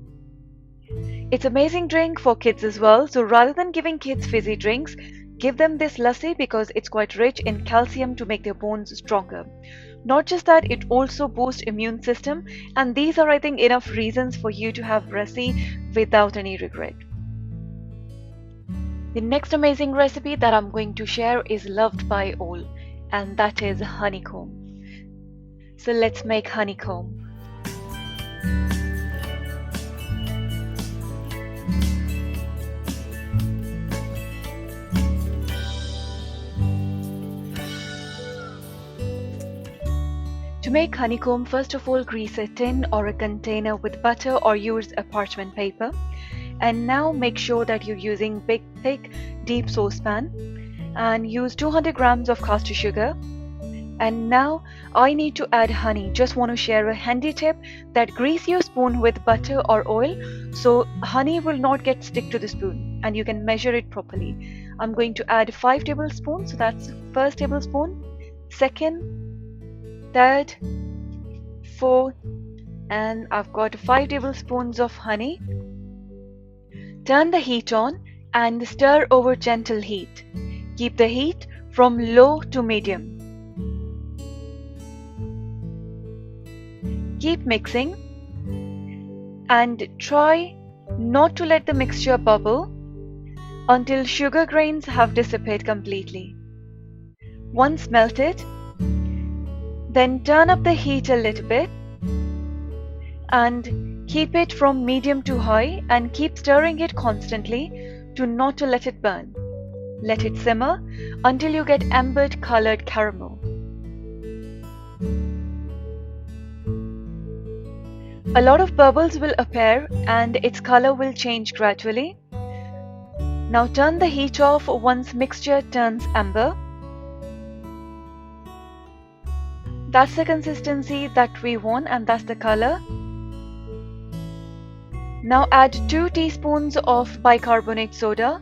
It's an amazing drink for kids as well, so rather than giving kids fizzy drinks, give them this lassi because it's quite rich in calcium to make their bones stronger. Not just that, it also boosts immune system, and these are, I think, enough reasons for you to have lassi without any regret. The next amazing recipe that I'm going to share is loved by all, and that is honeycomb. So let's make honeycomb. To make honeycomb, first of all grease a tin or a container with butter or use a parchment paper. And now make sure that you're using big, thick, deep saucepan and use 200 grams of caster sugar. And now I need to add honey. Just want to share a handy tip that grease your spoon with butter or oil so honey will not get stick to the spoon and you can measure it properly. I'm going to add 5 tablespoons, so that's first tablespoon, second, third, fourth, and I've got 5 tablespoons of honey. Turn the heat on and stir over gentle heat. Keep the heat from low to medium. Keep mixing and try not to let the mixture bubble until sugar grains have dissipated completely. Once melted, then turn up the heat a little bit and keep it from medium to high and keep stirring it constantly to not to let it burn. Let it simmer until you get ambered colored caramel. A lot of bubbles will appear and its color will change gradually. Now turn the heat off once mixture turns amber. That's the consistency that we want and that's the color. Now add 2 teaspoons of bicarbonate soda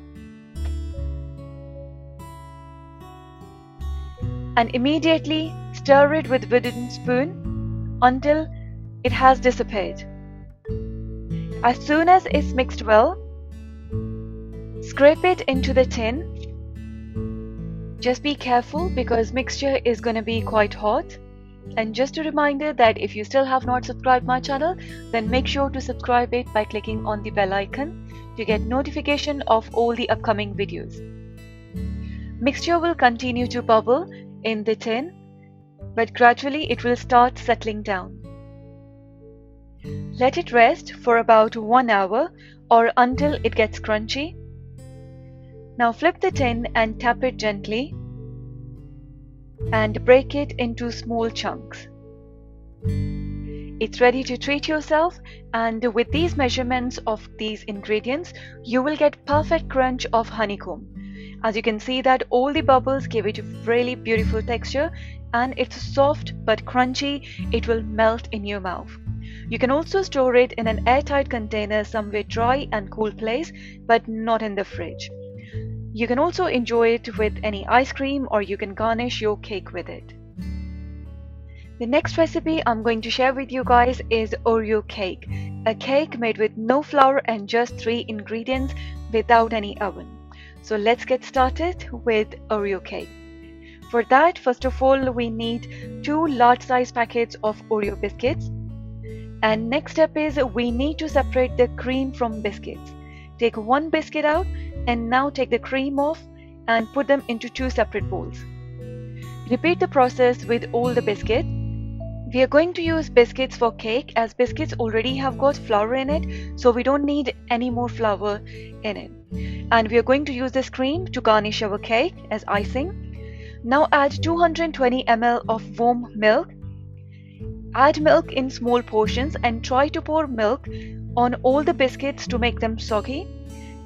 and immediately stir it with wooden spoon until it has dissipated. As soon as it's mixed well, scrape it into the tin. Just be careful because mixture is going to be quite hot. And just a reminder that if you still have not subscribed my channel, then make sure to subscribe it by clicking on the bell icon to get notification of all the upcoming videos. Mixture will continue to bubble in the tin, but gradually it will start settling down. Let it rest for about 1 hour or until it gets crunchy. Now flip the tin and tap it gently and break it into small chunks. It's ready to treat yourself, and with these measurements of these ingredients, you will get perfect crunch of honeycomb. As you can see that all the bubbles give it a really beautiful texture and it's soft but crunchy, it will melt in your mouth. You can also store it in an airtight container somewhere dry and cool place, but not in the fridge. You can also enjoy it with any ice cream or you can garnish your cake with it. The next recipe I'm going to share with you guys is Oreo cake. A cake made with no flour and just 3 ingredients without any oven. So let's get started with Oreo cake. For that, first of all, we need 2 large size packets of Oreo biscuits. And next step is we need to separate the cream from biscuits. Take 1 biscuit out and now take the cream off and put them into 2 separate bowls. Repeat the process with all the biscuits. We are going to use biscuits for cake as biscuits already have got flour in it, so we don't need any more flour in it. And we are going to use this cream to garnish our cake as icing. Now add 220 ml of warm milk Add milk in small portions and try to pour milk on all the biscuits to make them soggy,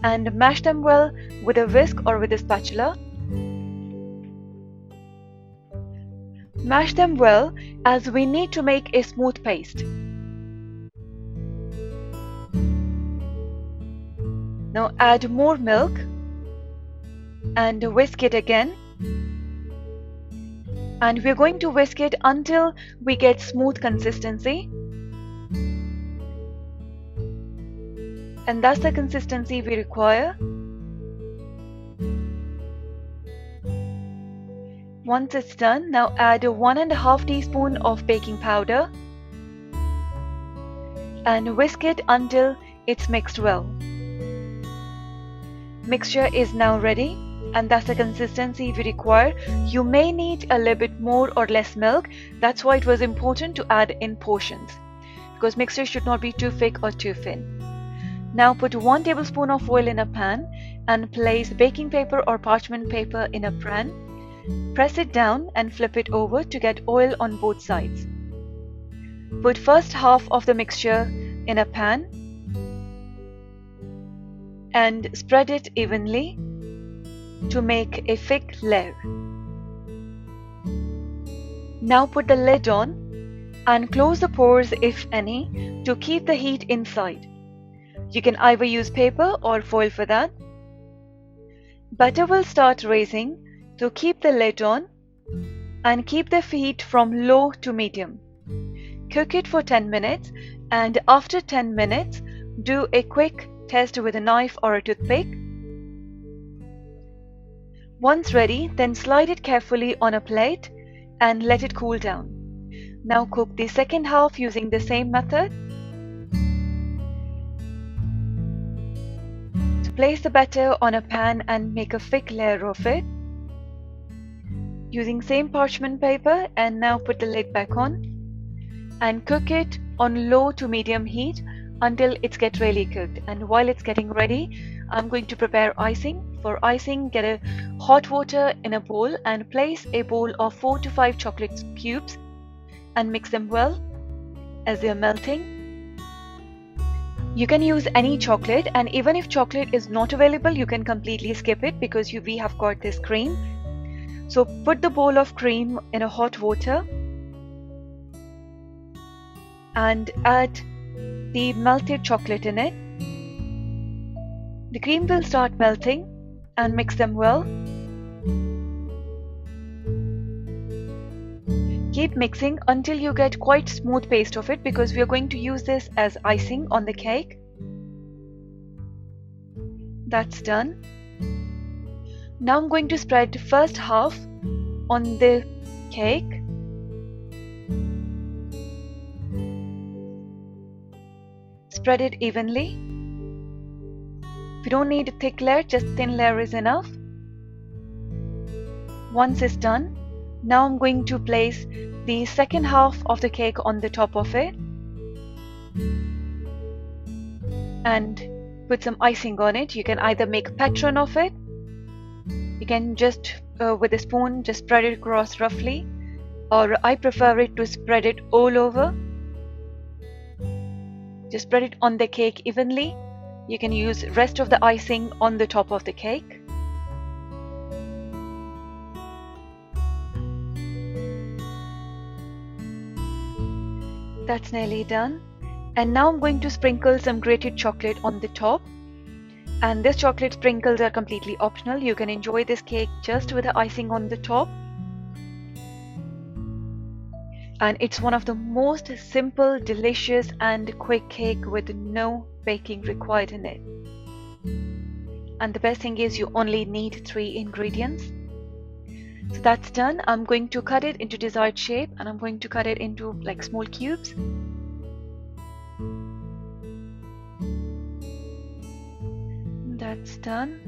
and mash them well with a whisk or with a spatula. Mash them well as we need to make a smooth paste. Now add more milk and whisk it again. And we're going to whisk it until we get smooth consistency. And that's the consistency we require. Once it's done, now add 1.5 teaspoon of baking powder and whisk it until it's mixed well. Mixture is now ready, and that's the consistency we require. You may need a little bit more or less milk. That's why it was important to add in portions, because mixture should not be too thick or too thin. Now put 1 tablespoon of oil in a pan and place baking paper or parchment paper in a pan. Press it down and flip it over to get oil on both sides. Put first half of the mixture in a pan and spread it evenly to make a thick layer. Now put the lid on and close the pores if any to keep the heat inside. You can either use paper or foil for that. Butter will start rising, so keep the lid on and keep the heat from low to medium. Cook it for 10 minutes, and after 10 minutes do a quick test with a knife or a toothpick. Once ready, then slide it carefully on a plate and let it cool down. Now cook the second half using the same method. So place the batter on a pan and make a thick layer of it using same parchment paper, and now put the lid back on and cook it on low to medium heat until it's get really cooked. And while it's getting ready, I'm going to prepare icing. For icing, get a hot water in a bowl and place a bowl of 4 to 5 chocolate cubes and mix them well as they are melting. You can use any chocolate, and even if chocolate is not available, you can completely skip it because we have got this cream. So put the bowl of cream in a hot water and add the melted chocolate in it. The cream will start melting and mix them well. Keep mixing until you get quite smooth paste of it, because we are going to use this as icing on the cake. That's done. Now I'm going to spread the first half on the cake. Spread it evenly. If you don't need a thick layer, just thin layer is enough. Once it's done, now I'm going to place the second half of the cake on the top of it and put some icing on it. You can either make a pattern of it. You can just with a spoon just spread it across roughly, or I prefer it to spread it all over. Just spread it on the cake evenly. You can use rest of the icing on the top of the cake. That's nearly done. And now I'm going to sprinkle some grated chocolate on the top. And this chocolate sprinkles are completely optional. You can enjoy this cake just with the icing on the top. And it's one of the most simple, delicious and quick cake with no baking required in it. And the best thing is you only need 3 ingredients. So that's done. I'm going to cut it into desired shape, and I'm going to cut it into like small cubes. That's done.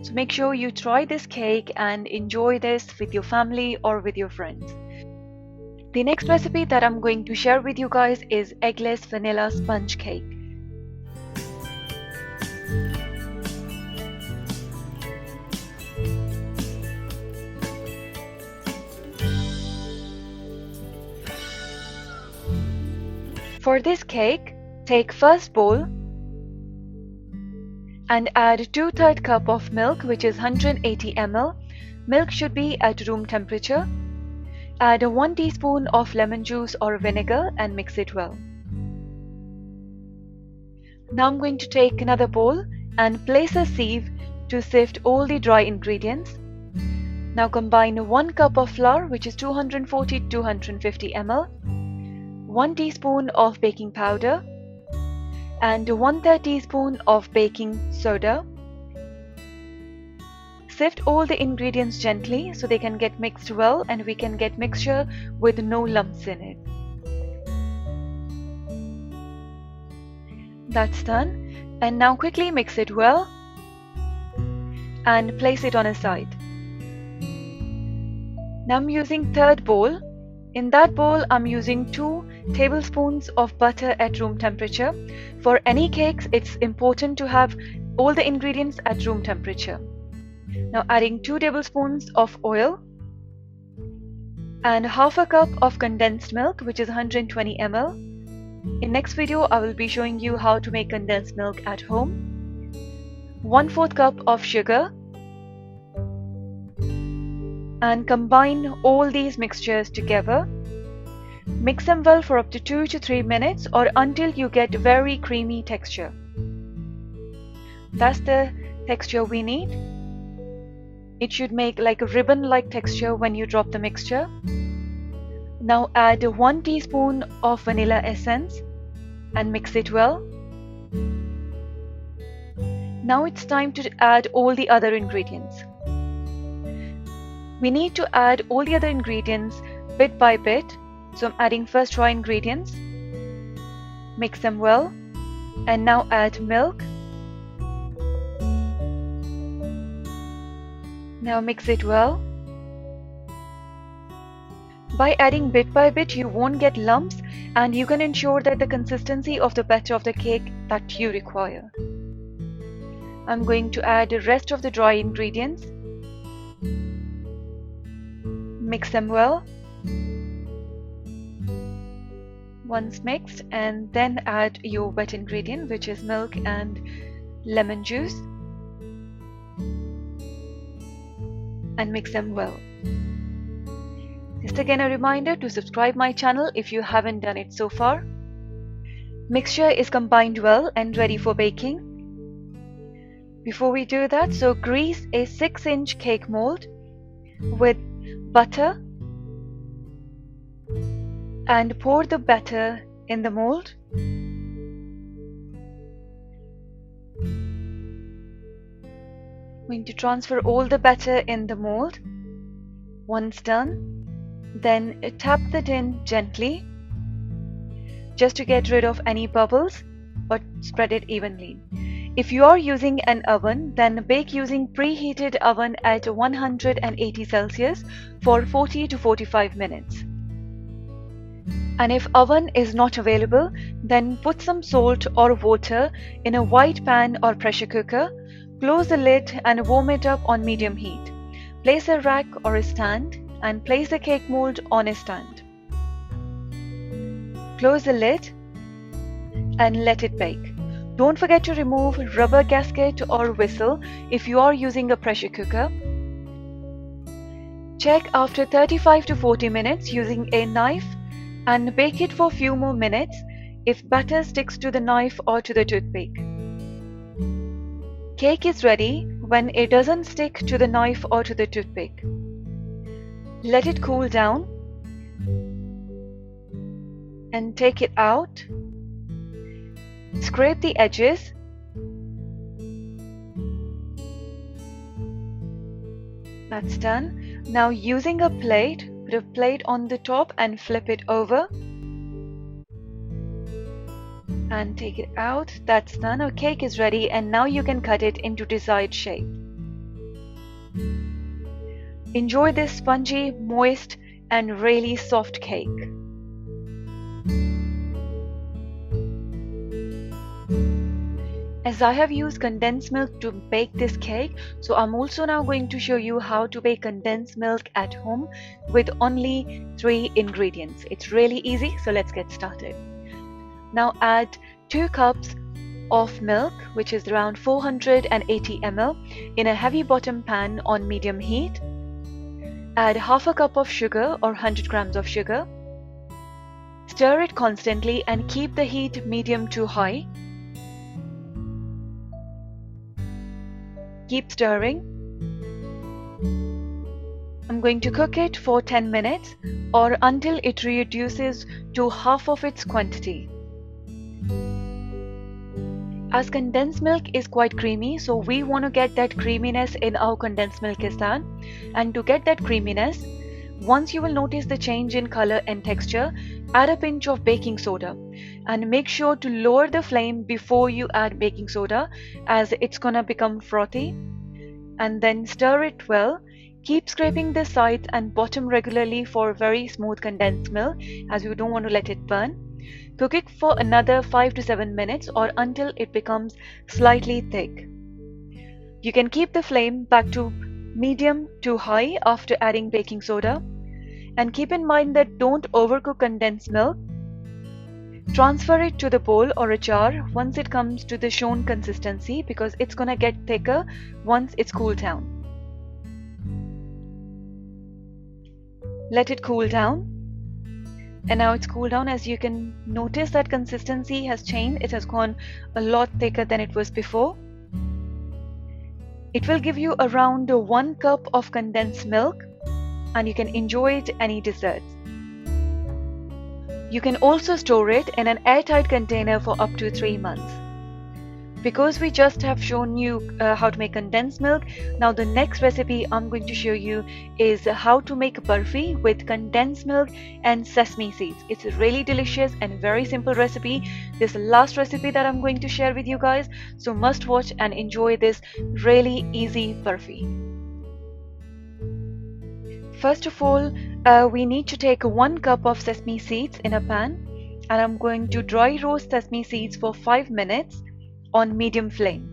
So make sure you try this cake and enjoy this with your family or with your friends. The next recipe that I'm going to share with you guys is eggless vanilla sponge cake. For this cake, take first bowl and add 2/3 cup of milk, which is 180 ml. Milk should be at room temperature. Add 1 teaspoon of lemon juice or vinegar and mix it well. Now I'm going to take another bowl and place a sieve to sift all the dry ingredients. Now combine 1 cup of flour, which is 240 to 250 ml, 1 teaspoon of baking powder, and 1/3 teaspoon of baking soda. Sift all the ingredients gently so they can get mixed well and we can get mixture with no lumps in it. That's done. And now quickly mix it well and place it on a side. Now I'm using third bowl. In that bowl, I'm using 2 tablespoons of butter at room temperature. For any cakes, it's important to have all the ingredients at room temperature. Now adding 2 tablespoons of oil and half a cup of condensed milk, which is 120 ml. In next video, I will be showing you how to make condensed milk at home. 1/4 cup of sugar, and combine all these mixtures together. Mix them well for up to 2 to 3 minutes or until you get very creamy texture. That's the texture we need. It should make like a ribbon-like texture when you drop the mixture. Now add 1 teaspoon of vanilla essence and mix it well. Now it's time to add all the other ingredients. We need to add all the other ingredients bit by bit. So I'm adding first dry ingredients. Mix them well. And now add milk. Now mix it well. By adding bit by bit, you won't get lumps and you can ensure that the consistency of the batter of the cake that you require. I'm going to add the rest of the dry ingredients. Mix them well. Once mixed, and then add your wet ingredient, which is milk and lemon juice, and mix them well. Just again a reminder to subscribe my channel if you haven't done it so far. Mixture is combined well and ready for baking. Before we do that, so grease a 6-inch cake mold with butter and pour the batter in the mold. I'm going to transfer all the batter in the mold. Once done, then tap the tin gently just to get rid of any bubbles, but spread it evenly. If you are using an oven, then bake using preheated oven at 180 Celsius for 40 to 45 minutes. And if oven is not available, then put some salt or water in a wide pan or pressure cooker. Close the lid and warm it up on medium heat. Place a rack or a stand and place the cake mold on a stand. Close the lid and let it bake. Don't forget to remove rubber gasket or whistle if you are using a pressure cooker. Check after 35 to 40 minutes using a knife and bake it for a few more minutes if batter sticks to the knife or to the toothpick. Cake is ready when it doesn't stick to the knife or to the toothpick. Let it cool down and take it out. Scrape the edges. That's done. Now using a plate, put a plate on the top and flip it over. And take it out. That's done. Our cake is ready and now you can cut it into desired shape. Enjoy this spongy, moist and really soft cake. As I have used condensed milk to bake this cake, so I'm also now going to show you how to bake condensed milk at home with only 3 ingredients. It's really easy, so let's get started. Now add 2 cups of milk, which is around 480 ml, in a heavy bottom pan on medium heat. Add half a cup of sugar or 100 grams of sugar. Stir it constantly and keep the heat medium to high. Keep stirring. I'm going to cook it for 10 minutes or until it reduces to half of its quantity. As condensed milk is quite creamy, so we want to get that creaminess in our condensed milk istan. And to get that creaminess, once you will notice the change in color and texture, add a pinch of baking soda and make sure to lower the flame before you add baking soda, as it's gonna become frothy. And then stir it well. Keep scraping the sides and bottom regularly for very smooth condensed milk, as you don't want to let it burn. Cook it for another 5 to 7 minutes or until it becomes slightly thick. You can keep the flame back to medium to high after adding baking soda. And keep in mind that don't overcook condensed milk. Transfer it to the bowl or a jar once it comes to the shown consistency, because it's gonna get thicker once it's cooled down. Let it cool down. And now it's cooled down. As you can notice, that consistency has changed. It has gone a lot thicker than it was before. It will give you around 1 cup of condensed milk, and you can enjoy it any desserts. You can also store it in an airtight container for up to 3 months. Because we just have shown you how to make condensed milk, now the next recipe I'm going to show you is how to make burfi with condensed milk and sesame seeds. It's a really delicious and very simple recipe. This is the last recipe that I'm going to share with you guys, so must watch and enjoy this really easy burfi. First of all, we need to take 1 cup of sesame seeds in a pan, and I'm going to dry roast sesame seeds for 5 minutes on medium flame,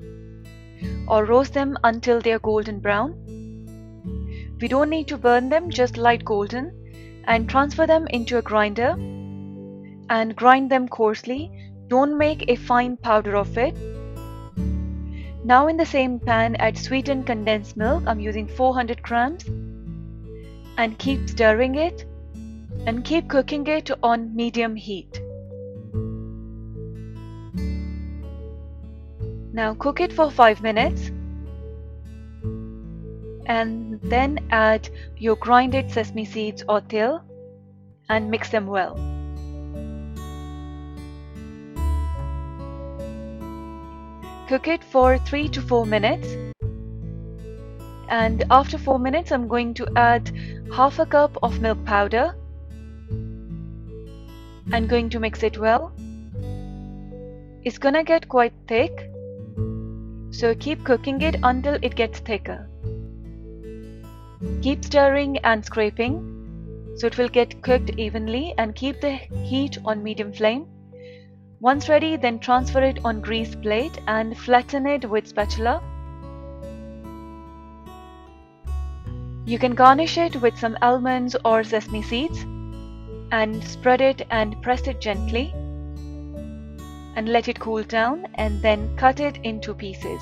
or roast them until they are golden brown. We don't need to burn them, just light golden, and transfer them into a grinder and grind them coarsely. Don't make a fine powder of it. Now in the same pan, add sweetened condensed milk. I'm using 400 grams, and keep stirring it and keep cooking it on medium heat. Now cook it for 5 minutes and then add your grinded sesame seeds or til and mix them well. Cook it for 3 to 4 minutes, and after 4 minutes I'm going to add half a cup of milk powder and going to mix it well. It's gonna get quite thick, so keep cooking it until it gets thicker. Keep stirring and scraping so it will get cooked evenly, and keep the heat on medium flame. Once ready, then transfer it on greased plate and flatten it with spatula. You can garnish it with some almonds or sesame seeds and spread it and press it gently and let it cool down, and then cut it into pieces.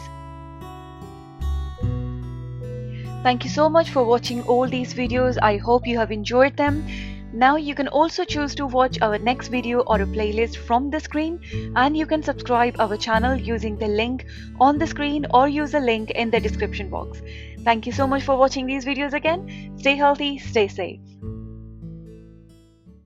Thank you so much for watching all these videos. I hope you have enjoyed them. Now you can also choose to watch our next video or a playlist from the screen, and you can subscribe our channel using the link on the screen or use the link in the description box. Thank you so much for watching these videos again. Stay healthy, stay safe.